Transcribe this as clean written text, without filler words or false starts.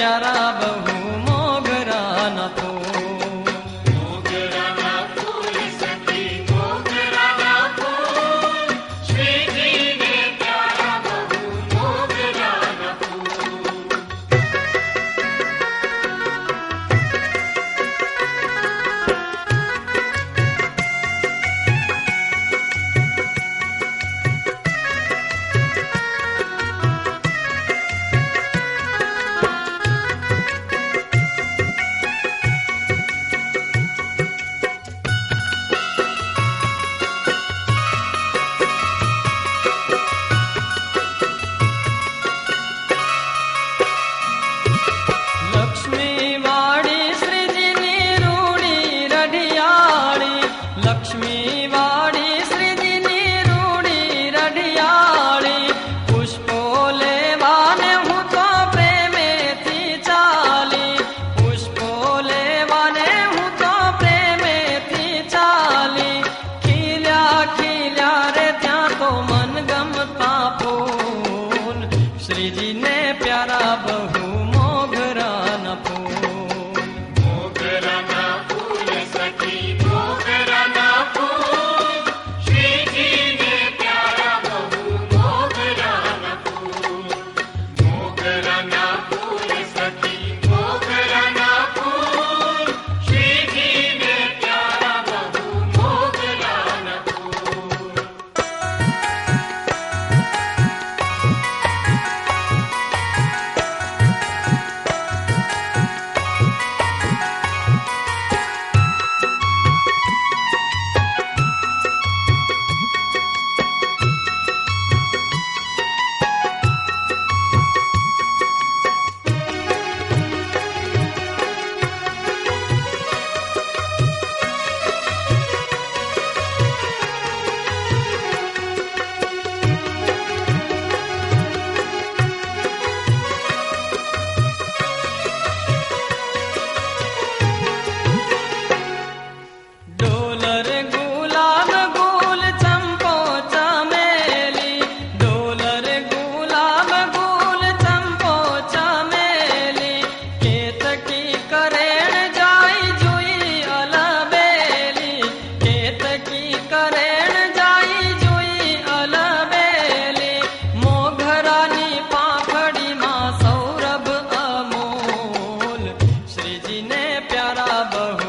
प्यारा बहु मोगरा न फूल। मोगरा ना फूल सखी मोगरा ना फूल, श्री जी ने प्यारा बहु मोगरा ना फूल। लक्ष्मी वाड़ी श्रीजीनी रूड़ी रढ़ियाड़ी, लक्ष्मी वाड़ी श्रीजीनी रूड़ी रढ़ियाड़ी, पुष्पो लेवाने हूँ तो प्रेमे थी चाली, पुष्पो लेवाने हूँ तो प्रेमे थी चाली, खिल्या खिल्या रे त्या तो मन गमता फूल, श्रीजी ने प्यारा बहु मोगरा न फूल। मोगरा ना फूल सखी मोगरा ना फूल, श्री जी ने प्यारा बहु मोगरा ना फूल। मोगरा ना फूल सखी मोगरा ना फूल, श्री जी ने प्यारा बहु मोगरा ना फूल। डोलर गुलाब गुल चंपो चमेली, डोलर गुलाब गुल चंपो चमेली, केतकी करेण जाई जुई अलबेली, केतकी करेण जाई जुई अलबेली, मोगरानी पाखड़ी मां सौरभ अमोल, श्रीजी ने प्यारा बहु